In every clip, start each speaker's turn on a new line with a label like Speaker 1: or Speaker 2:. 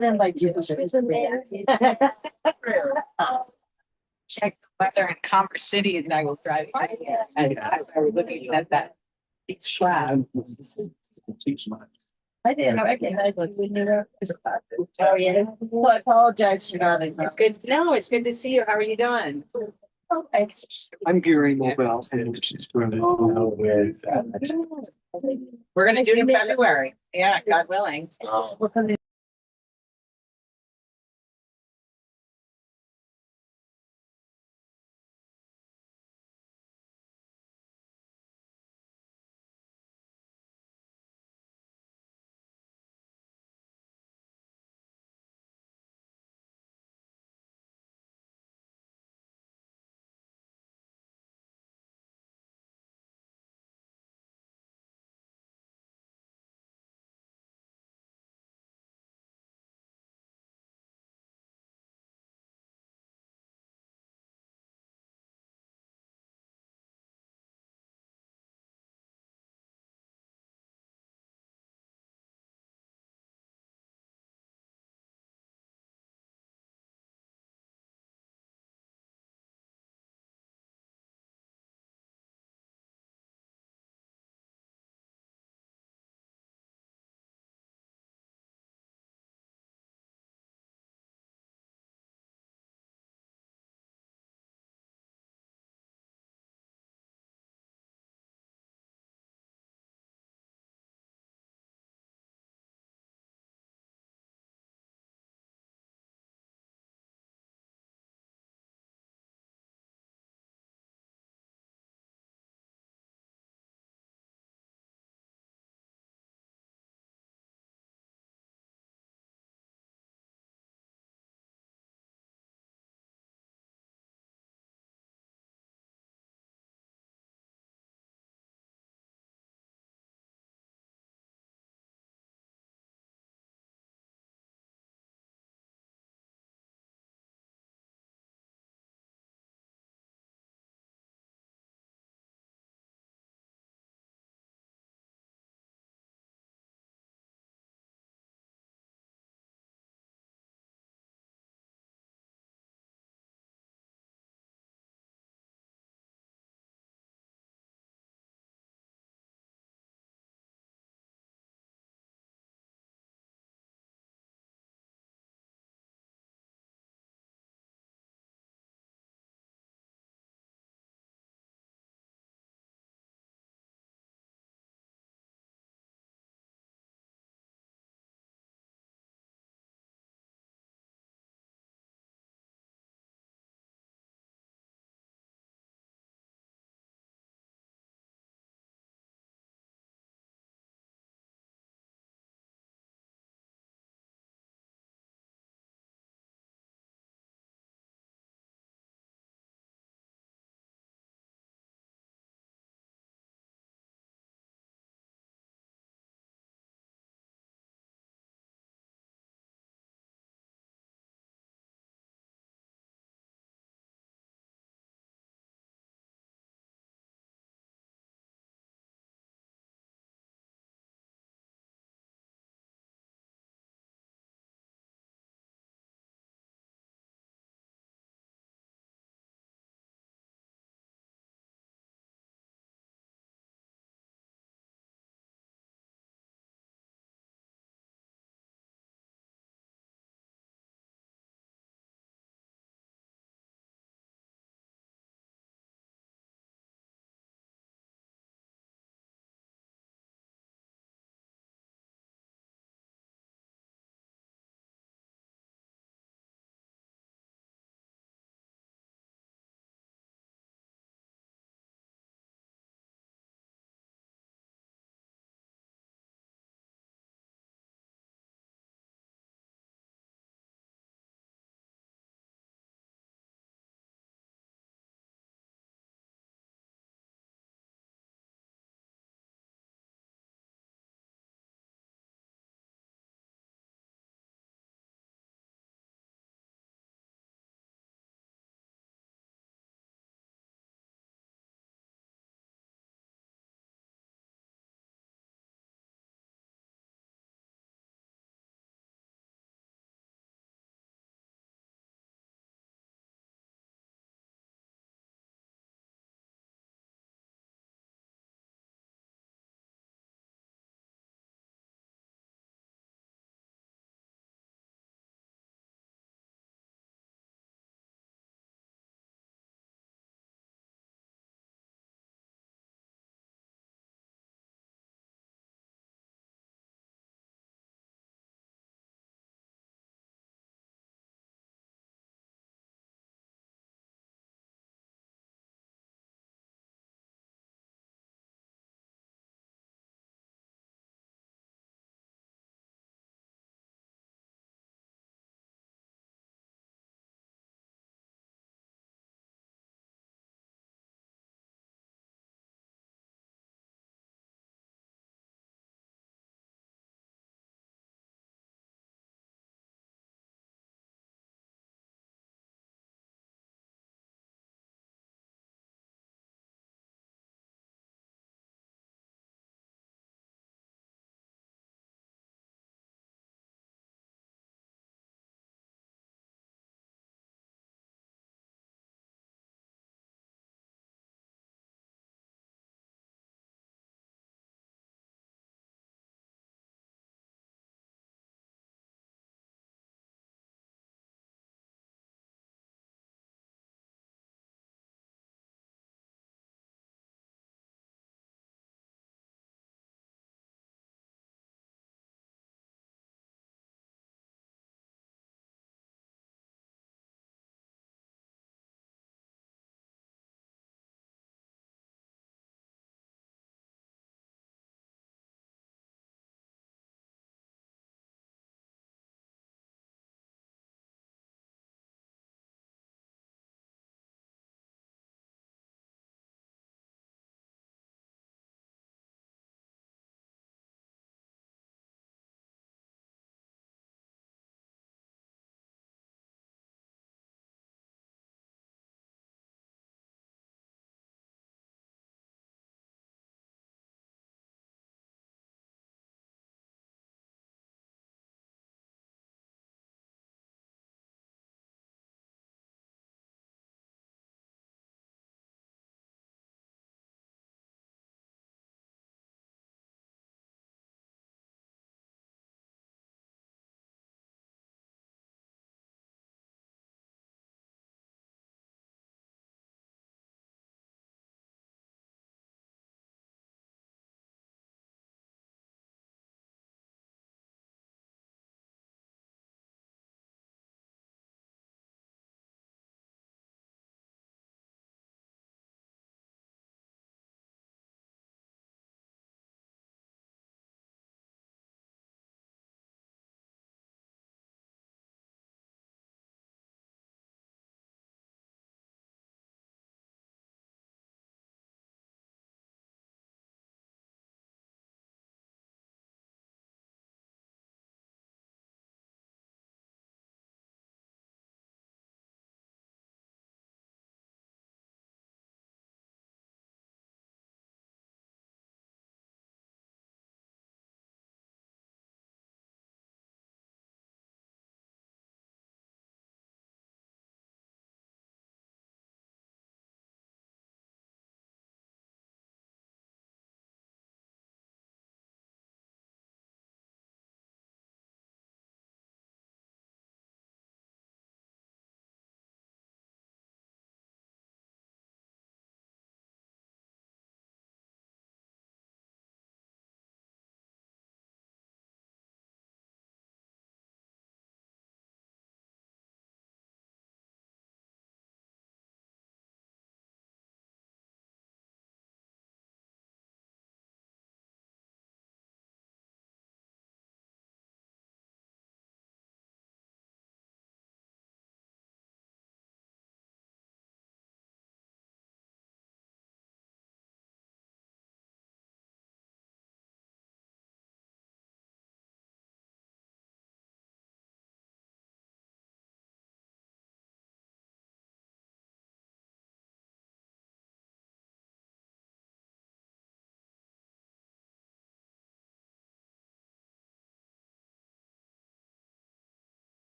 Speaker 1: Then like.
Speaker 2: Check the weather in Commerce City as I was driving. And as I was looking at that. It's flat.
Speaker 1: I didn't recognize what we knew.
Speaker 2: Oh, yeah.
Speaker 1: So I apologize for not.
Speaker 2: It's good. No, it's good to see you. How are you doing?
Speaker 1: Okay.
Speaker 3: I'm gearing well and she's going to.
Speaker 2: We're gonna do it in February. Yeah, God willing.
Speaker 1: We're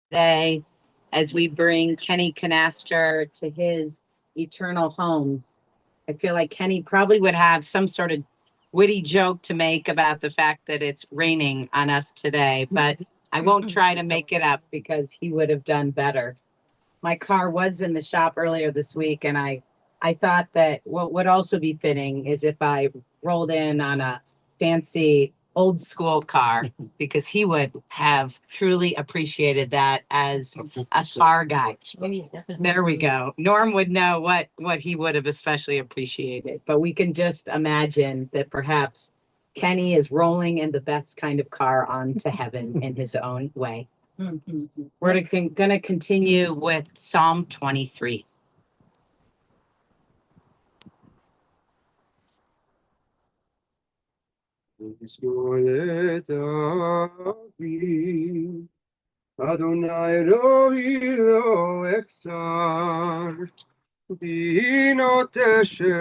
Speaker 2: today as we bring Kenny Knaster to his eternal home. I feel like Kenny probably would have some sort of witty joke to make about the fact that it's raining on us today, but I won't try to make it up because he would have done better. My car was in the shop earlier this week, and I thought that what would also be fitting is if I rolled in on a fancy old school car because he would have truly appreciated that as a car guy. There we go. Norm would know what he would have especially appreciated, but we can just imagine that perhaps Kenny is rolling in the best kind of car onto heaven in his own way. We're going to continue with Psalm 23.
Speaker 4: Adonai Elohi lo echsar, binoteshe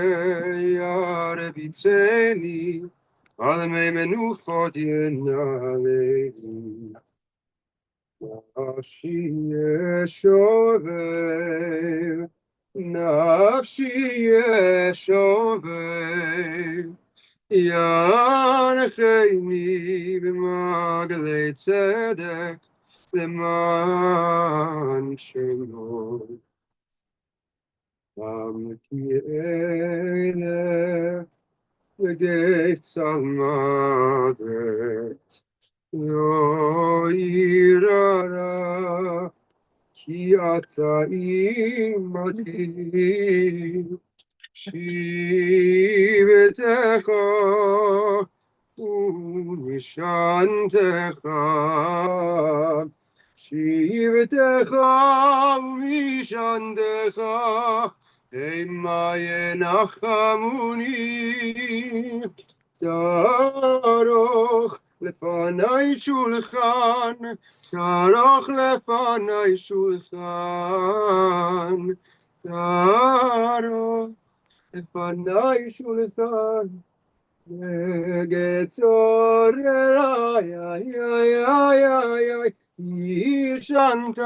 Speaker 4: yarebitzeni, al mei menuchot yenalehi. Nafshi yeshover, nafshi yeshover, yanecheni b'magalei tzedek, למען שמו. עם כי אלך וגיא צלמוות, לא יירא רע, כי אתה עמדי. שיבתך ומשענתך, שיבתך ומשענתך, המה ינחמוני. תערוך לפני שולחן, תערוך לפני שולחן, תערוך לפני שולחן. נגד צורריי, ישנת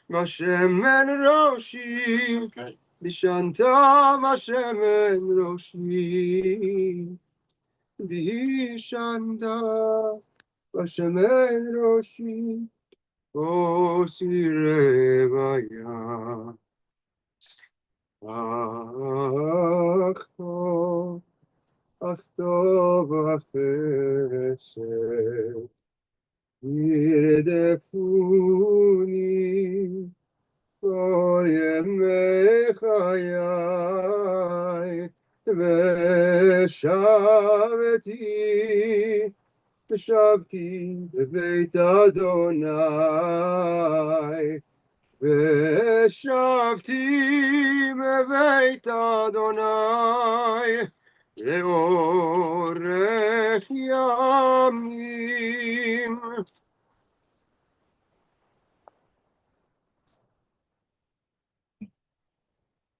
Speaker 4: בשמן ראשי, ישנת בשמן ראשי, ישנת בשמן ראשי, עושי רוויה. אך טוב, אך טוב החסד, ירדפוני כל ימי חיי, ושבתי בבית אדוני, ושבתי בבית אדוני לאורך ימים.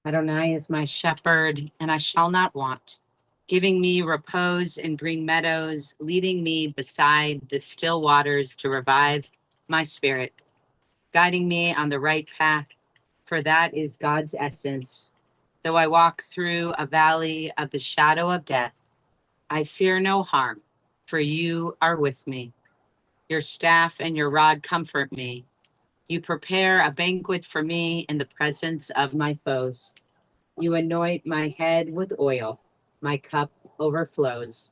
Speaker 2: Adonai is my shepherd, and I shall not want, giving me repose in green meadows, leading me beside the still waters to revive my spirit, guiding me on the right path, for that is God's essence. Though I walk through a valley of the shadow of death, I fear no harm, for you are with me. Your staff and your rod comfort me. You prepare a banquet for me in the presence of my foes. You anoint my head with oil. My cup overflows.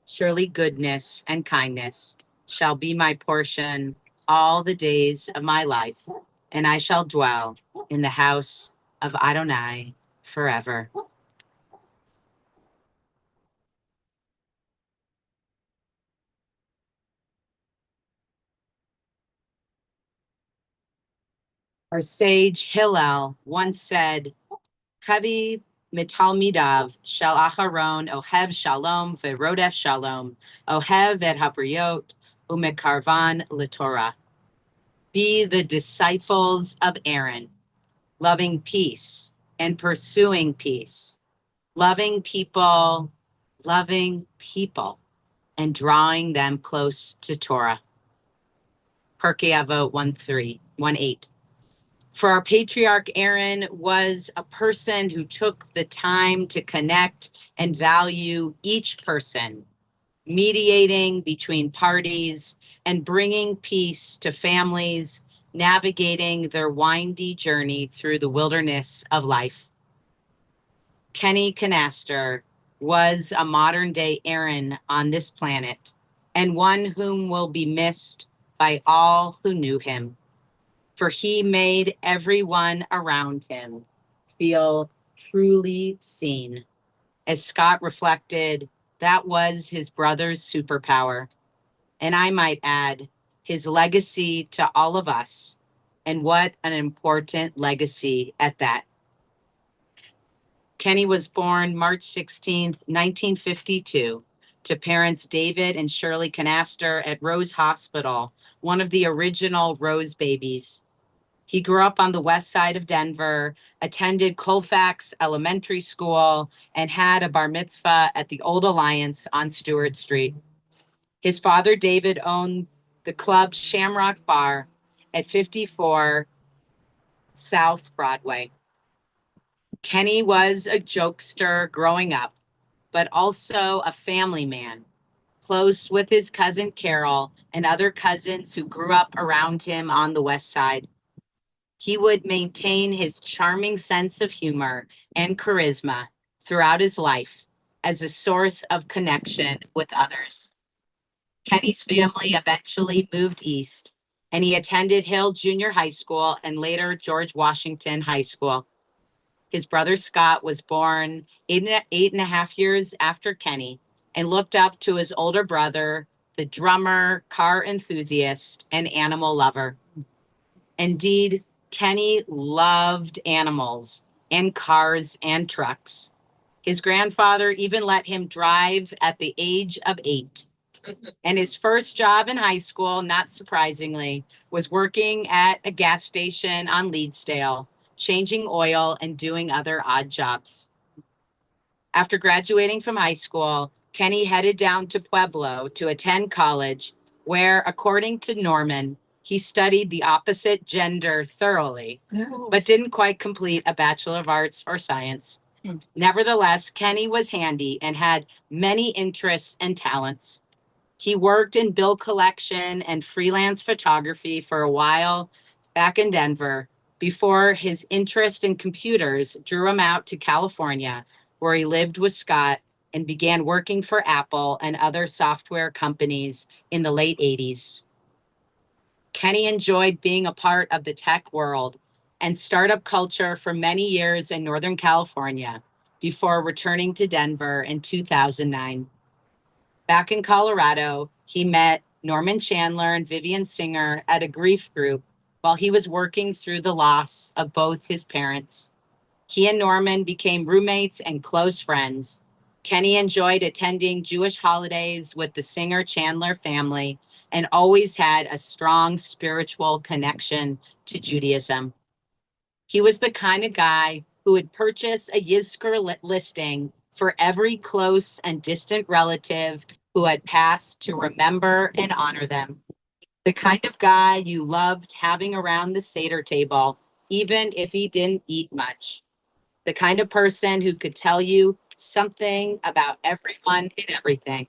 Speaker 2: Surely goodness and kindness shall be my portion all the days of my life, and I shall dwell in the house of Adonai forever. Our sage Hillel once said, Chavi mitalmidav shel acharon ohev shalom verodef shalom, ohev et habriot umekarvan l'Torah. Be the disciples of Aaron, loving peace and pursuing peace, loving people, and drawing them close to Torah. Perkei Avot 1:3-1:8. For our patriarch, Aaron was a person who took the time to connect and value each person, mediating between parties and bringing peace to families navigating their windy journey through the wilderness of life. Kenneth Knaster was a modern day Aaron on this planet, and one whom will be missed by all who knew him, for he made everyone around him feel truly seen. As Scott reflected, that was his brother's superpower. And I might add, his legacy to all of us. And what an important legacy at that. Kenny was born March 16th, 1952, to parents David and Shirley Knaster at Rose Hospital, one of the original Rose babies. He grew up on the west side of Denver, attended Colfax Elementary School, and had a bar mitzvah at the Old Alliance on Stewart Street. His father, David, owned the club Shamrock Bar at 54 South Broadway. Kenny was a jokester growing up, but also a family man, close with his cousin Carol and other cousins who grew up around him on the west side. He would maintain his charming sense of humor and charisma throughout his life as a source of connection with others. Kenny's family eventually moved east, and he attended Hill Junior High School and later George Washington High School. His brother Scott was born 8.5 years after Kenny and looked up to his older brother, the drummer, car enthusiast, and animal lover. Indeed, Kenny loved animals and cars and trucks. His grandfather even let him drive at the age of 8. And his first job in high school, not surprisingly, was working at a gas station on Leedsdale, changing oil and doing other odd jobs. After graduating from high school, Kenny headed down to Pueblo to attend college, where, according to Norman, he studied the opposite gender thoroughly, but didn't quite complete a Bachelor of Arts or Science. Nevertheless, Kenny was handy and had many interests and talents. He worked in bill collection and freelance photography for a while back in Denver before his interest in computers drew him out to California, where he lived with Scott and began working for Apple and other software companies in the late 80s. Kenny enjoyed being a part of the tech world and startup culture for many years in Northern California before returning to Denver in 2009. Back in Colorado, he met Norman Chandler and Vivian Singer at a grief group while he was working through the loss of both his parents. He and Norman became roommates and close friends. Kenny enjoyed attending Jewish holidays with the Singer Chandler family and always had a strong spiritual connection to Judaism. He was the kind of guy who would purchase a Yizkor listing for every close and distant relative who had passed to remember and honor them. The kind of guy you loved having around the Seder table, even if he didn't eat much. The kind of person who could tell you something about everyone and everything.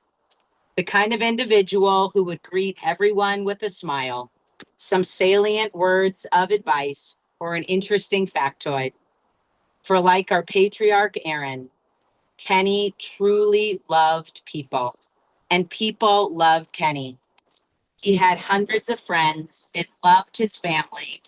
Speaker 2: The kind of individual who would greet everyone with a smile, some salient words of advice, or an interesting factoid. For like our patriarch Aaron, Kenny truly loved people, and people loved Kenny. He had hundreds of friends and loved his family.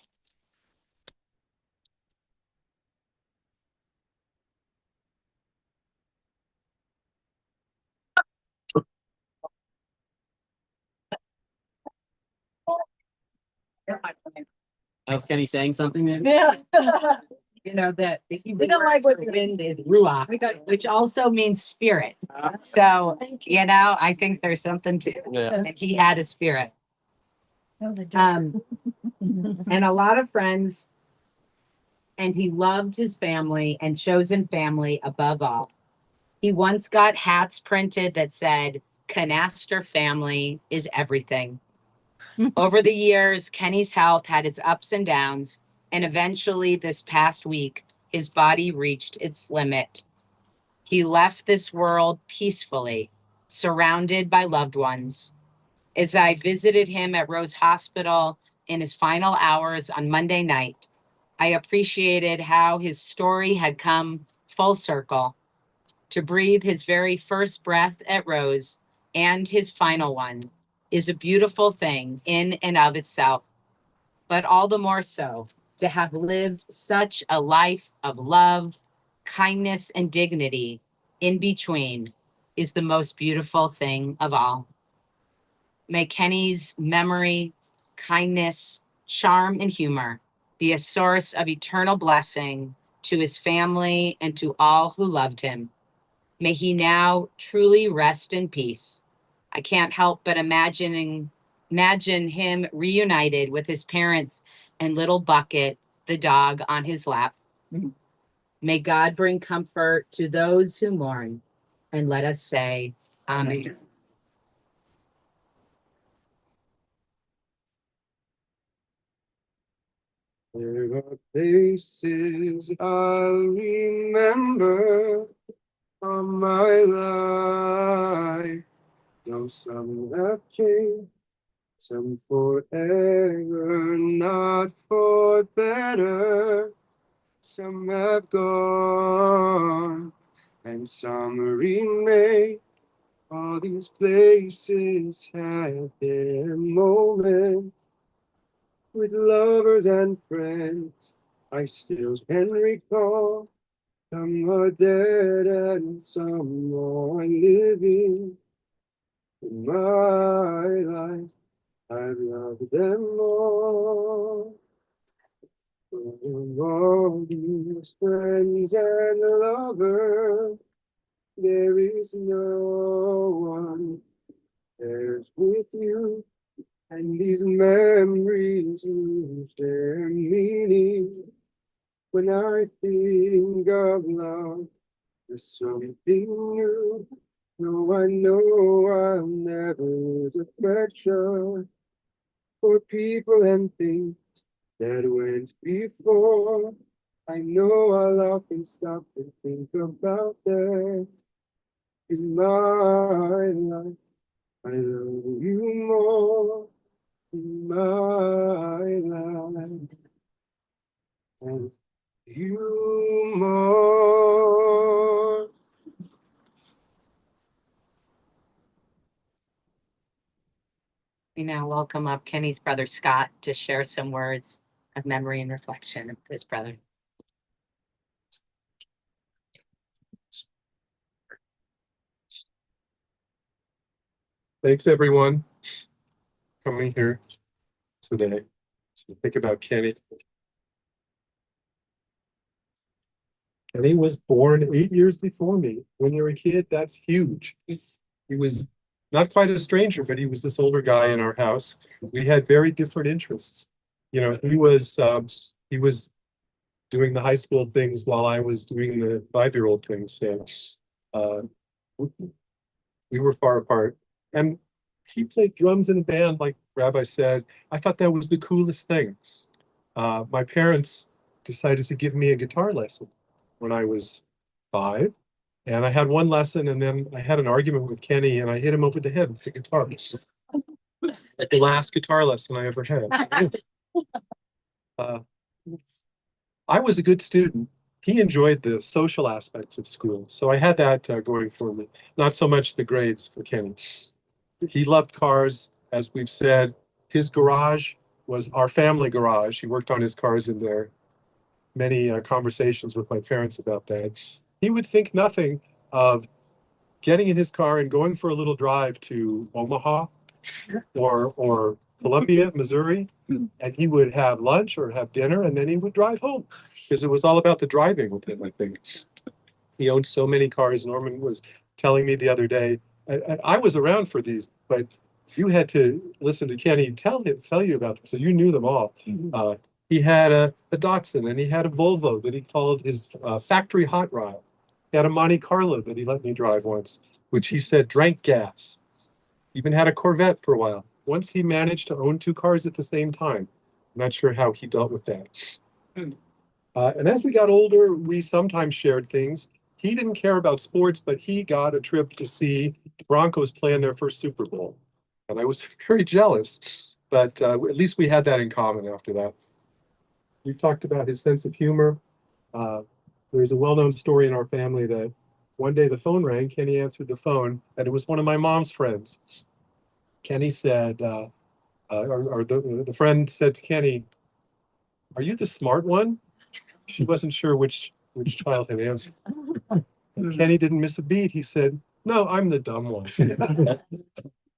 Speaker 3: Was Kenny saying something there?
Speaker 1: Yeah.
Speaker 2: You know, that we
Speaker 1: don't like what you're-
Speaker 2: wind is ruach, which also means spirit. So, you know, I think there's something to
Speaker 4: Yeah.
Speaker 2: that he had a spirit. And a lot of friends, and he loved his family and chosen family above all. He once got hats printed that said, "Knaster family is everything." Over the years, Kenny's health had its ups and downs, and eventually, this past week, his body reached its limit. He left this world peacefully, surrounded by loved ones. As I visited him at Rose Hospital in his final hours on Monday night, I appreciated how his story had come full circle. To breathe his very first breath at Rose and his final one is a beautiful thing in and of itself, but all the more so to have lived such a life of love, kindness, and dignity in between is the most beautiful thing of all. May Kenny's memory, kindness, charm, and humor be a source of eternal blessing to his family and to all who loved him. May he now truly rest in peace. I can't help but imagine him reunited with his parents and little Bucket, the dog, on his lap. May God bring comfort to those who mourn, and let us say, Amen.
Speaker 4: There are places I'll remember from my life. Though some have changed, some forever, not for better. Some have gone, and some remain. All these places had their moments with lovers and friends. I still can recall. Some are dead and some are living. In my life, I've loved them all. All these friends and lovers, there is no one else with you. And these memories lose their meaning. When I think of love, there's something new. No, I know I'll never lose affection for people and things that went before. I know I'll often stop and think about that. In my life, I love you more. In my life, and you more.
Speaker 2: We now welcome up Kenny's brother Scott to share some words of memory and reflection of his brother.
Speaker 5: Thanks, everyone, coming here today to think about Kenny. Kenny was born 8 years before me. When you're a kid, that's huge. He was not quite a stranger, but he was this older guy in our house. We had very different interests. You know, he was doing the high school things while I was doing the 5-year-old things. So uh, we were far apart. And he played drums in a band, like Rabbi said. I thought that was the coolest thing. My parents decided to give me a guitar lesson when I was 5. And I had one lesson, and then I had an argument with Kenny, and I hit him over the head with the guitar. The last guitar lesson I ever had. I was a good student. He enjoyed the social aspects of school, so I had that going for me. Not so much the grades for Kenny. He loved cars, as we've said. His garage was our family garage. He worked on his cars in there. Many conversations with my parents about that. He would think nothing of getting in his car and going for a little drive to Omaha or Columbia, Missouri, and he would have lunch or have dinner, and then he would drive home because it was all about the driving with him, I think. He owned so many cars. Norman was telling me the other day, I was around for these, but you had to listen to Kenny tell you about them, so you knew them all. He had a Datsun, and he had a Volvo that he called his factory hot rod. He had a Monte Carlo that he let me drive once, which he said drank gas. Even had a Corvette for a while. Once he managed to own 2 cars at the same time. Not sure how he dealt with that. And as we got older, we sometimes shared things. He didn't care about sports, but he got a trip to see the Broncos play in their first Super Bowl. And I was very jealous, but at least we had that in common after that. We've talked about his sense of humor. There's a well-known story in our family that one day the phone rang, Kenny answered the phone, and it was one of my mom's friends. Kenny said, or the friend said to Kenny, "Are you the smart one?" She wasn't sure which child had answered. And Kenny didn't miss a beat. He said, "No, I'm the dumb one."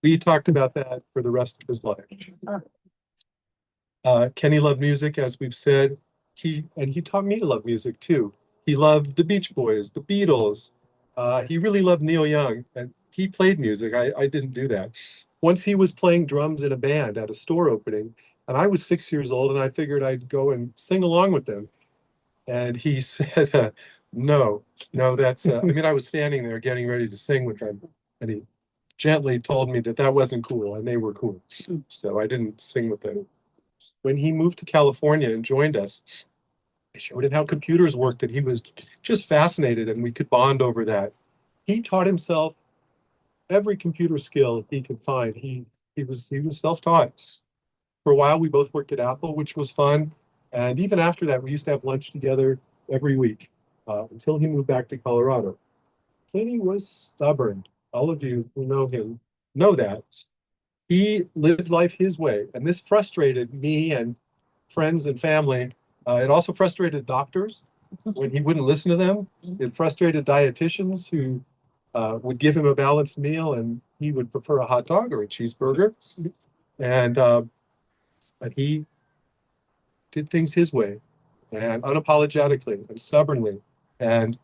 Speaker 5: We talked about that for the rest of his life. Kenny loved music, as we've said. He taught me to love music too. He loved the Beach Boys, the Beatles. He really loved Neil Young, and he played music. I didn't do that. Once he was playing drums in a band at a store opening, and I was 6 years old, and I figured I'd go and sing along with them. And he said, no, that's, I mean, I was standing there getting ready to sing with them, and he gently told me that that wasn't cool, and they were cool. So I didn't sing with them. When he moved to California and joined us, I showed him how computers worked, and he was just fascinated, and we could bond over that. He taught himself every computer skill he could find. He was self-taught. For a while, we both worked at Apple, which was fun. And even after that, we used to have lunch together every week until he moved back to Colorado. Kenny was stubborn. All of you who know him know that. He lived life his way, and this frustrated me and friends and family. It also frustrated doctors when he wouldn't listen to them. It frustrated dietitians who would give him a balanced meal, and he would prefer a hot dog or a cheeseburger. And but he did things his way, and unapologetically and stubbornly. And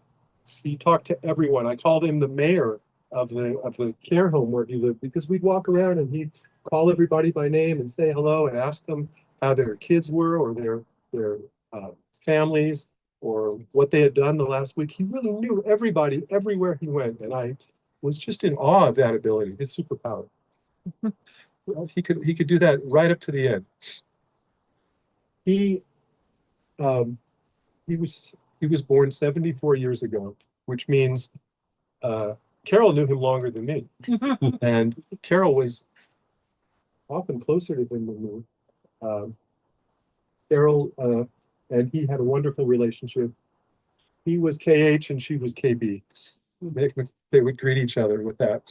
Speaker 5: he talked to everyone. I called him the mayor of the care home where he lived, because we'd walk around and he'd call everybody by name and say hello and ask them how their kids were, or their families, or what they had done the last week. He really knew everybody everywhere he went, and I was just in awe of that ability, his superpower. He could do that right up to the end. He was born 74 years ago, which means Carol knew him longer than me. And Carol was often closer to him than me. Carol and he had a wonderful relationship. He was KH and she was KB. They would greet each other with that.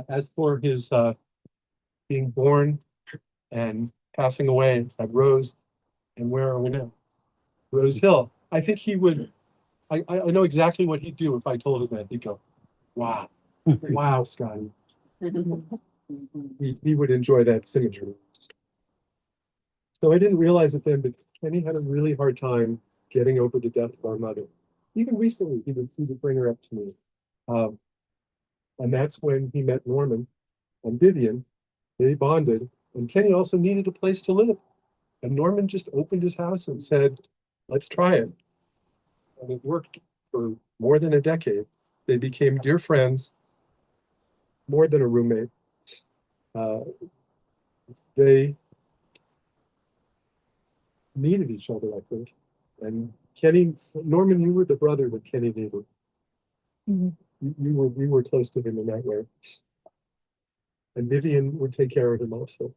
Speaker 5: As for his being born and passing away at Rose, and where are we now? Rose Hill. I think he would, I know exactly what he'd do if I told him that. He'd go, wow, wow, Scotty. He would enjoy that symmetry. So I didn't realize it then, but Kenny had a really hard time getting over the death of our mother. Even recently, he would bring her up to me. And that's when he met Norman and Vivian. They bonded, and Kenny also needed a place to live. And Norman just opened his house and said, let's try it. And it worked for more than a decade. They became dear friends, more than a roommate. They needed each other, I think. And Norman, you were the brother that Kenny needed. You were close to him in that way. And Vivian would take care of him also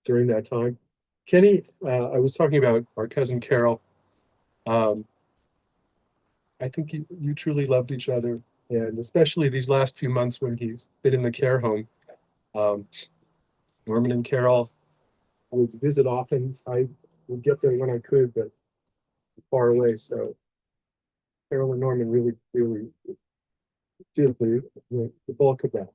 Speaker 5: during that time. Kenny, I was talking about our cousin Carol. I think you truly loved each other, and especially these last few months when he's been in the care home. Norman and Carol would visit often. I would get there when I could, but far away. So Carol and Norman really did the bulk of that.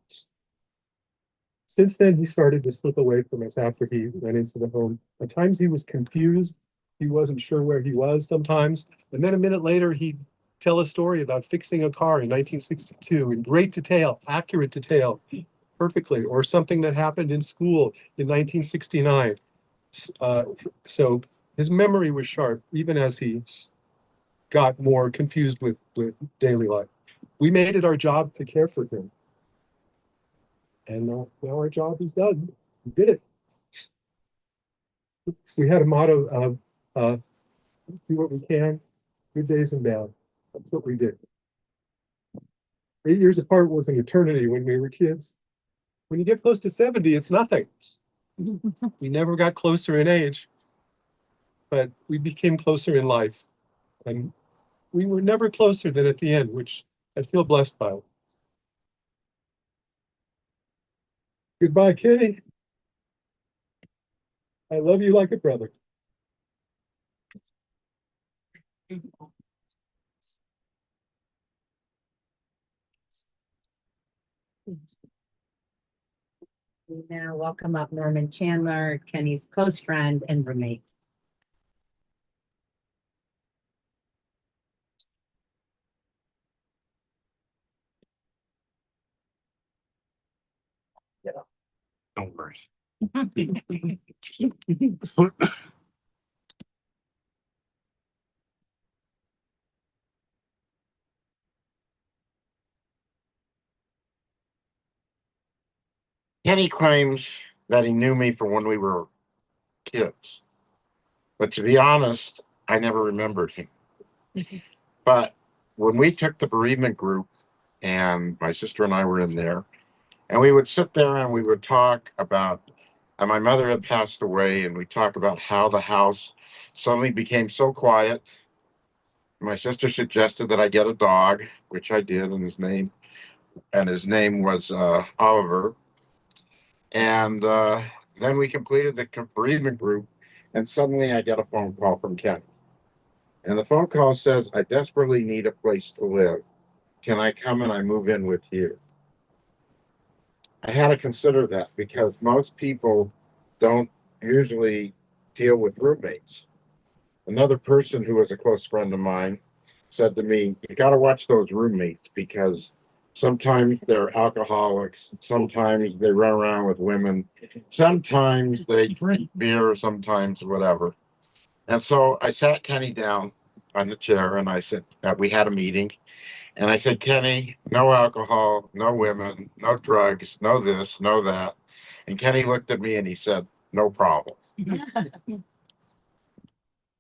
Speaker 5: Since then, he started to slip away from us after he went into the home. At times he was confused. He wasn't sure where he was sometimes. And then a minute later, he'd tell a story about fixing a car in 1962 in great detail, accurate detail, perfectly, or something that happened in school in 1969. So his memory was sharp, even as he got more confused with daily life. We made it our job to care for him. And now our job is done. We did it. We had a motto of do what we can, good days and bad. That's what we did. 8 years apart was an eternity when we were kids. When you get close to 70, it's nothing. We never got closer in age, but we became closer in life. And we were never closer than at the end, which I feel blessed by. Goodbye, Kenny. I love you like a brother.
Speaker 2: We now welcome up Norman Chandler, Kenny's close friend and roommate.
Speaker 3: Don't worry.
Speaker 6: Kenny claims that he knew me from when we were kids. But to be honest, I never remembered him. But when we took the bereavement group, and my sister and I were in there, and we would sit there and we would talk about, and my mother had passed away, and we talk about how the house suddenly became so quiet. My sister suggested that I get a dog, which I did, and his name was Oliver. And then we completed the bereavement group, and suddenly I get a phone call from Ken. And the phone call says, I desperately need a place to live. Can I come and I move in with you? I had to consider that because most people don't usually deal with roommates. Another person who was a close friend of mine said to me, you got to watch those roommates because sometimes they're alcoholics, sometimes they run around with women, sometimes they drink beer, sometimes whatever. And so I sat Kenny down on the chair and I said, we had a meeting. And I said, Kenny, no alcohol, no women, no drugs, no this, no that. And Kenny looked at me and he said, no problem.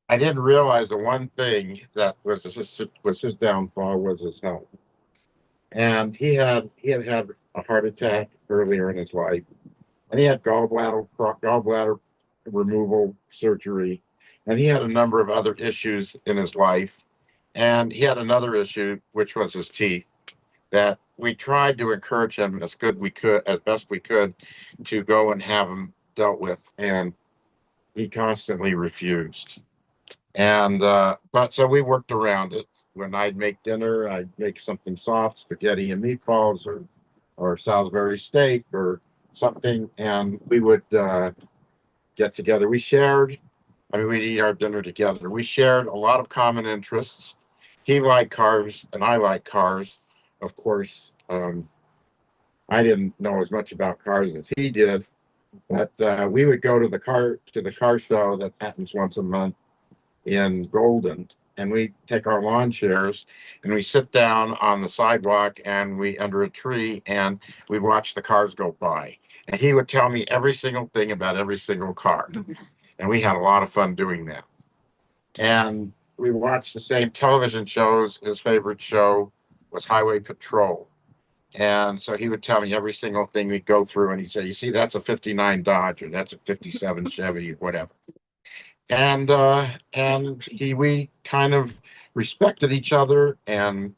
Speaker 6: I didn't realize the one thing that was his downfall was his health. And he had a heart attack earlier in his life. And he had gallbladder removal surgery. And he had a number of other issues in his life. And he had another issue, which was his teeth, that we tried to encourage him as best we could, to go and have them dealt with. And he constantly refused. And but so we worked around it. When I'd make dinner, I'd make something soft, spaghetti and meatballs, or Salisbury steak or something, and we would get together. We'd eat our dinner together. We shared a lot of common interests. He liked cars and I like cars. Of course, I didn't know as much about cars as he did, but we would go to the car show that happens once a month in Golden, and we take our lawn chairs and we sit down on the sidewalk and we under a tree and we watch the cars go by. And he would tell me every single thing about every single car. And we had a lot of fun doing that. And we watched the same television shows. His favorite show was Highway Patrol. And so he would tell me every single thing we'd go through, and he'd say, you see, that's a 59 Dodge, or that's a 57 Chevy, whatever. And we kind of respected each other, and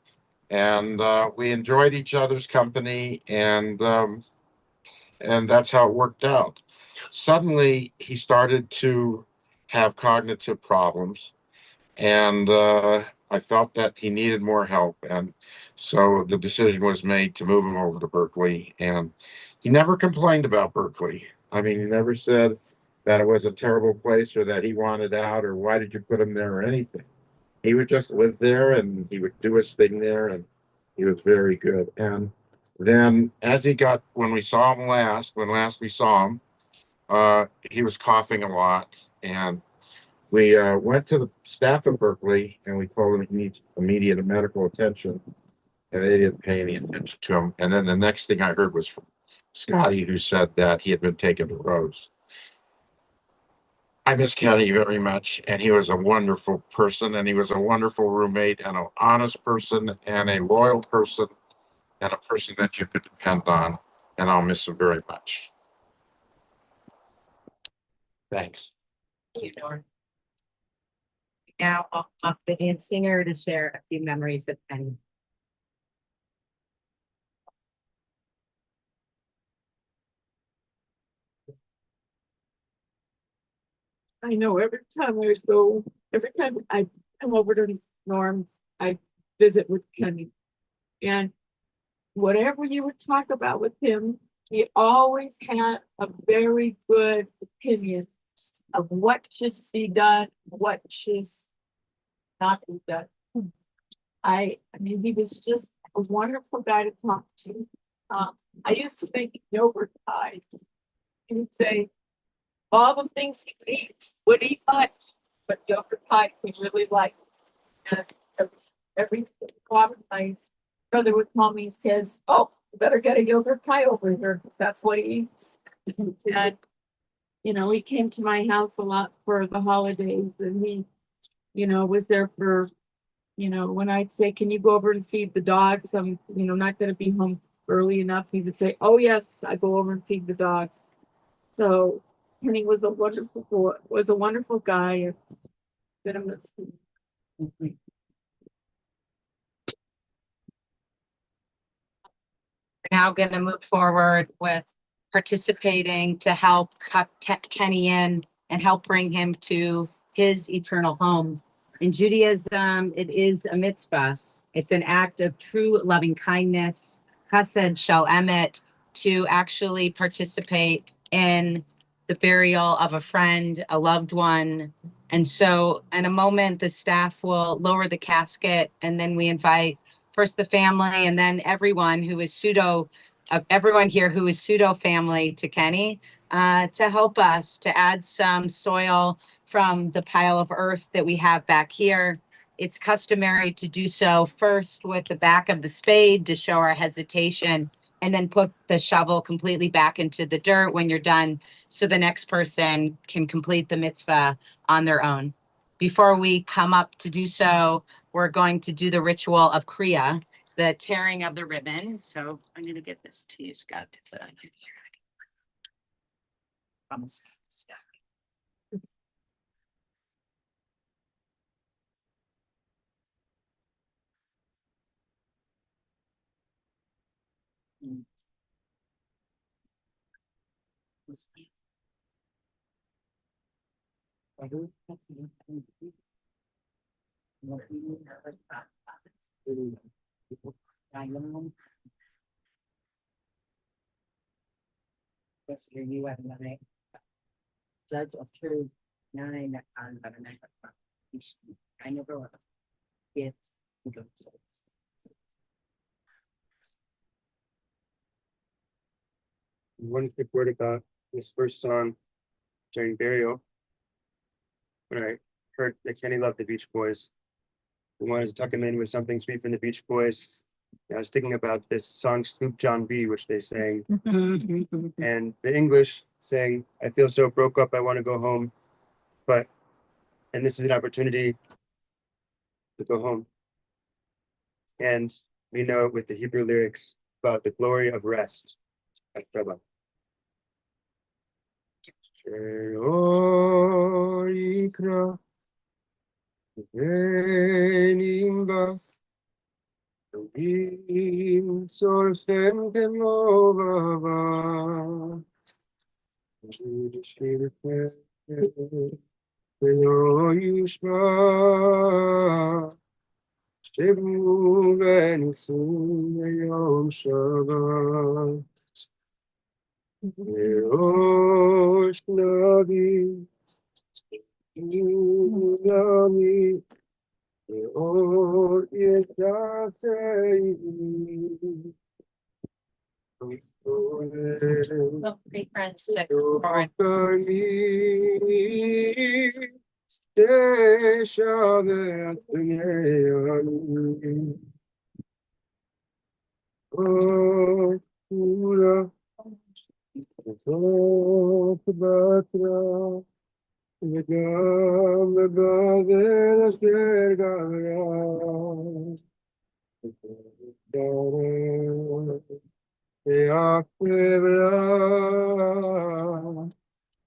Speaker 6: we enjoyed each other's company, and that's how it worked out. Suddenly, he started to have cognitive problems, and I felt that he needed more help, and so the decision was made to move him over to Berkeley. And he never complained about Berkeley. I mean, he never said that it was a terrible place or that he wanted out or why did you put him there or anything. He would just live there and he would do his thing there, and he was very good. And then when last we saw him, he was coughing a lot, and we went to the staff of Berkeley and we told him he needs immediate medical attention, and they didn't pay any attention to him. And then the next thing I heard was Scotty, who said that he had been taken to Rose. I miss Kenny very much, and he was a wonderful person, and he was a wonderful roommate, and an honest person, and a loyal person, and a person that you could depend on, and I'll miss him very much. Thanks.
Speaker 2: Thank you, Norm. Now, I'll up the hand singer to share a few memories of Kenny.
Speaker 7: I know every time I come over to Norm's, I visit with Kenny. And whatever you would talk about with him, he always had a very good opinion of what should be done, what should not be done. I mean, he was just a wonderful guy to talk to. I used to make yogurt pies. He would say, all the things he would eat much, but yogurt pie he really liked. And every my brother would call me and says, "Oh, you better get a yogurt pie over here because that's what he eats." And you know, he came to my house a lot for the holidays, and he, you know, was there for, you know, when I'd say, "Can you go over and feed the dogs? I'm, you know, not going to be home early enough." He would say, "Oh yes, I go over and feed the dogs." So Kenny was a wonderful guy. Gonna miss him.
Speaker 2: Now going to move forward with participating to help tuck Kenny in and help bring him to his eternal home. In Judaism, it is a mitzvah. It's an act of true loving kindness, chesed shel emet, to actually participate in the burial of a friend, a loved one. And so in a moment, the staff will lower the casket, and then we invite first the family and then everyone who is everyone here who is pseudo family to Kenny, to help us to add some soil from the pile of earth that we have back here. It's customary to do so first with the back of the spade to show our hesitation, and then put the shovel completely back into the dirt when you're done, so the next person can complete the mitzvah on their own. Before we come up to do so, we're going to do the ritual of Kriya, the tearing of the ribbon. So I'm going to get this to you, Scott, to put on your ear. Promise. Scott. Yes, you have nine. Judge of truth, 9 on the night of I never want to get to
Speaker 4: One quick word about this first song during burial. When I heard that Kenny loved the Beach Boys, I wanted to tuck him in with something sweet from the Beach Boys. And I was thinking about this song Sloop John B, which they sang, and the English saying, "I feel so broke up, I want to go home." And this is an opportunity to go home. And we know it with the Hebrew lyrics about the glory of rest.
Speaker 2: Three friends to forward.
Speaker 4: וטוב בתרה, וגם בבבל אשר גברה. ויעקב לה,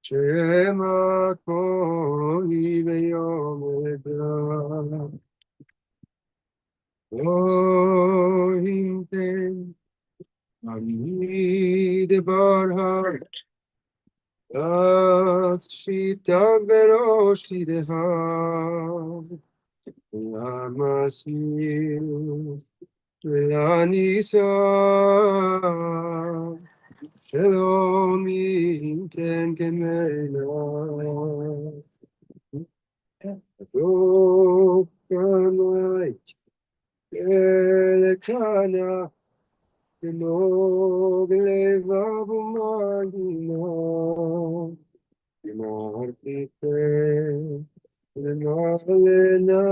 Speaker 4: שמא קולי ביום אדרה. לא ימתן אני דבר אז שיטה בראשי דהר. למסיר ולניסה שלום ימתן כמנה. הדוק קנאי אלקנה כנוג לבב ומגינה. אמרתי למעלנה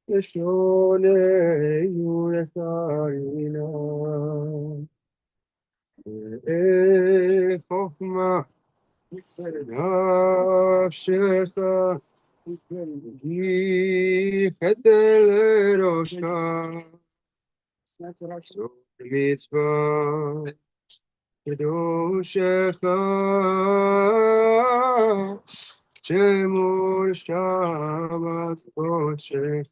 Speaker 4: לשוננו לשרינה. חוכמה נפשך גיחת לראשך. זאת מצווה קדושך שמור שבת קודשך.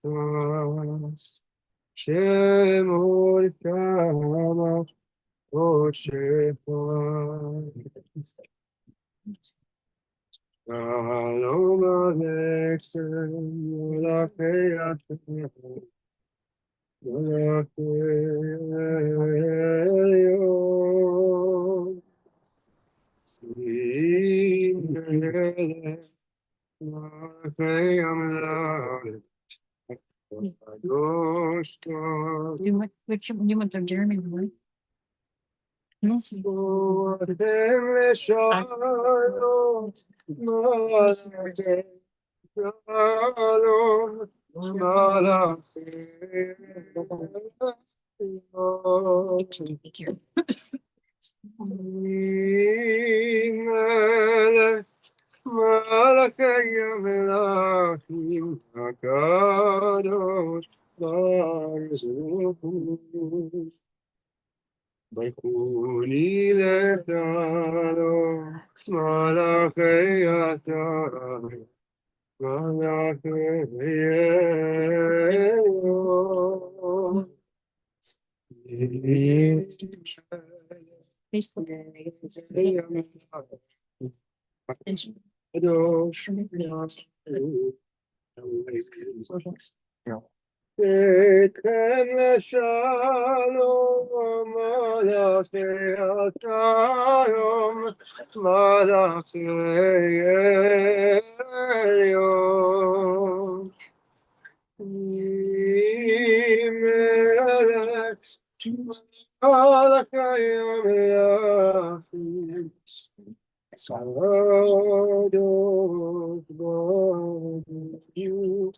Speaker 4: שמור שבת קודשך. שלום עליכם מלאכי השם מלאכי עליון. מלאכי המלאך הקדוש קדוש.
Speaker 1: You went to Jeremy, right?
Speaker 4: אתם לשלום מלאכי שלום מלאכי מלך מלאכי המלאכים הקדוש ברוך הוא. ברכוני לכלום מלאכי התורה מלאכי אלוהים. קדוש אתכם לשלום מלאכי השלום מלאכי עליון. מלך מלאכי המלאכים הקדוש ברוך הוא.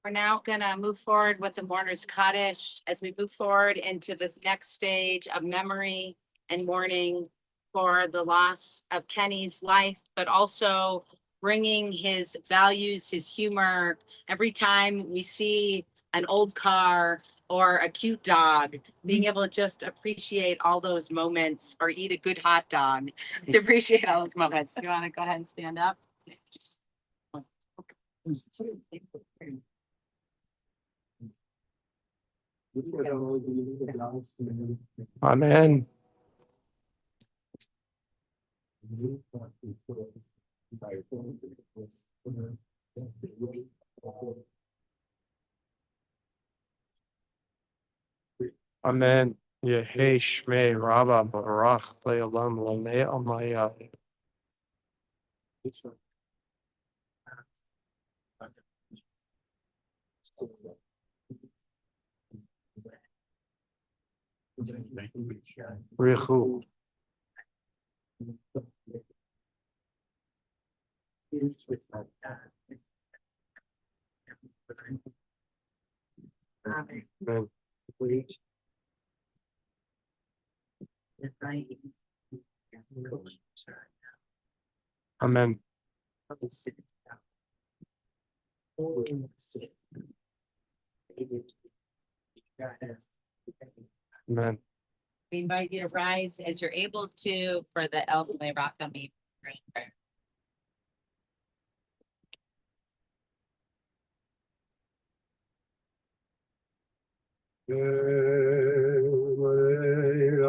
Speaker 2: We're now gonna move forward with the mourner's cottage as we move forward into this next stage of memory and mourning for the loss of Kenny's life, but also bringing his values, his humor. Every time we see an old car or a cute dog, being able to just appreciate all those moments or eat a good hot dog, to appreciate all those moments. You wanna go ahead and stand up?
Speaker 4: Amen. Amen. Yehi Shmei Rabba Barach Le'olam Lamei Amaya. Richu. Amen. Amen. Amen.
Speaker 2: We invite you to rise as you're able to for the elderly rock on me. Prayer.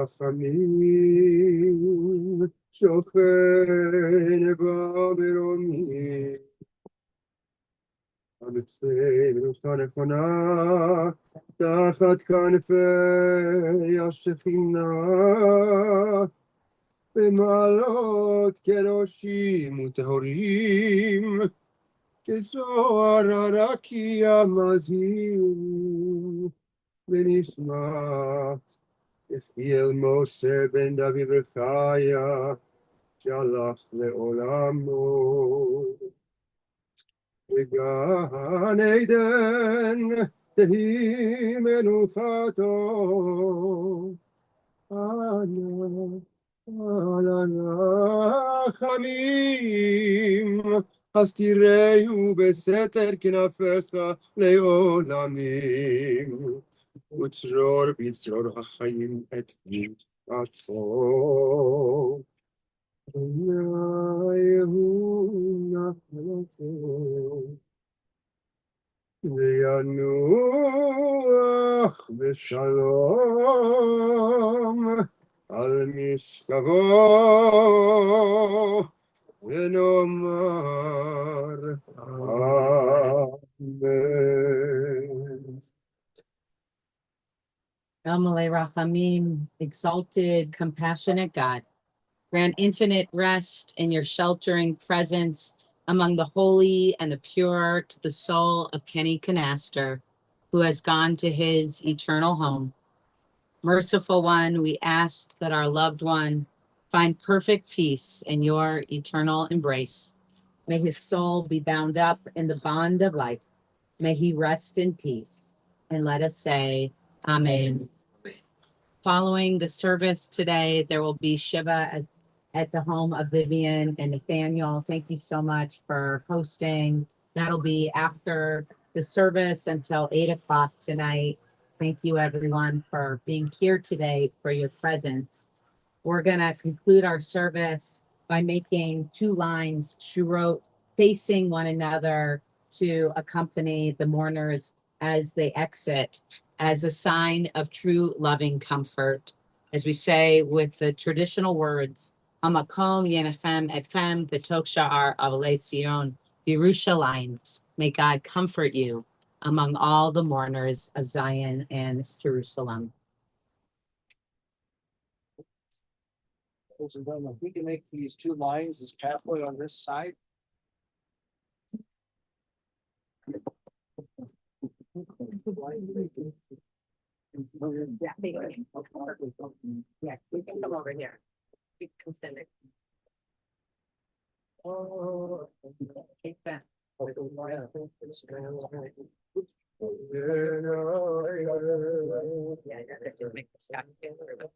Speaker 4: רחמים, שוכן במרומים. ארצנו נכונה, תחת כנפי השכינה, במעלות קדושים וטהורים, כזוהר הרקיע מזהיר, ונשמת יחיאל משה בן דוד וחיה, שהלך לעולמו. בגן עדן תהי מנוחתו, על הרחמים, אז תראהו בסתר כנפיך לעולמים, וצרור בצרור החיים את נשמתו. וינוח בשלום על משכבו, ונאמר אמן.
Speaker 2: El Malay Rachamim, exalted, compassionate God, grant infinite rest in your sheltering presence among the holy and the pure to the soul of Kenny Knaster, who has gone to his eternal home. Merciful One, we ask that our loved one find perfect peace in your eternal embrace. May his soul be bound up in the bond of life. May he rest in peace. And let us say, Amen. Following the service today, there will be Shiva at the home of Vivian and Nathaniel. Thank you so much for hosting. That'll be after the service until 8 o'clock tonight. Thank you everyone for being here today, for your presence. We're gonna conclude our service by making 2 lines, shurot, facing one another to accompany the mourners as they exit, as a sign of true loving comfort. As we say with the traditional words, Hamakom yenechem etchem betok sha'ar avalei Sion, Yerushalayim. May God comfort you among all the mourners of Zion and Jerusalem.
Speaker 8: If we can make these 2 lines as pathway on this side.
Speaker 2: Yeah, we can come over here. We can stand it. Take that. Yeah, to make the stack together.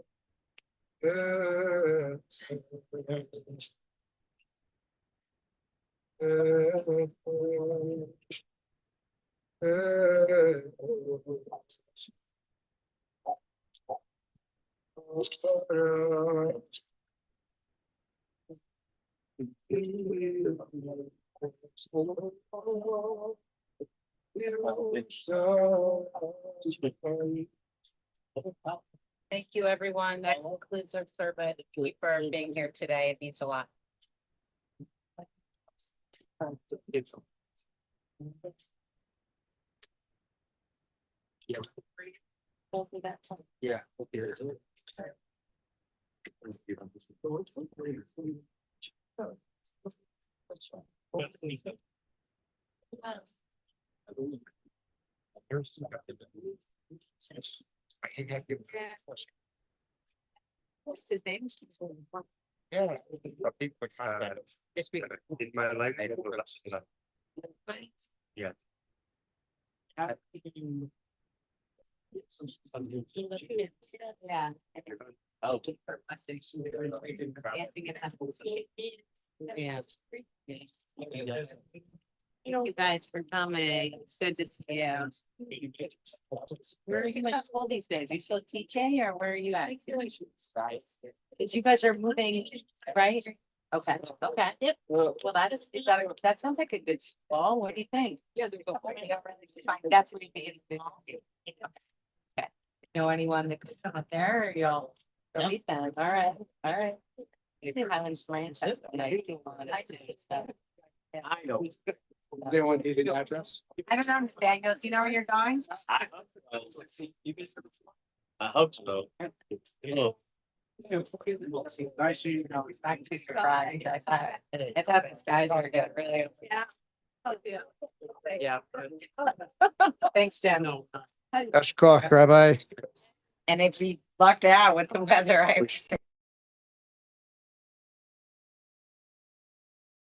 Speaker 2: Thank you, everyone. That concludes our survey. Thank you for being here today. It means a lot.
Speaker 8: Yeah.
Speaker 2: What's his name?
Speaker 6: Yeah. People contact.
Speaker 4: In my life. Yeah.
Speaker 2: Yeah.
Speaker 8: Oh.
Speaker 2: Yes. Thank you guys for coming. It's good to see you. Where are you at school these days? Are you still teaching or where are you at? Because you guys are moving, right? Okay, okay. Yep. Well, that sounds like a good school. What do you think? Yeah. That's where you'd be. Okay. Know anyone that could come up there or you'll meet them? All right, all right. You think Highlands Ranch? I
Speaker 8: know. Does anyone need an address?
Speaker 2: don't know, Daniel, do you know where you're going?
Speaker 3: I hope so. Oh,
Speaker 8: Nice seeing you.
Speaker 2: I was actually surprised. I thought this guy were gonna really.
Speaker 8: Yeah.
Speaker 2: Thanks, Jen.
Speaker 8: Rabbi.
Speaker 2: And if we lucked out with the weather, I would say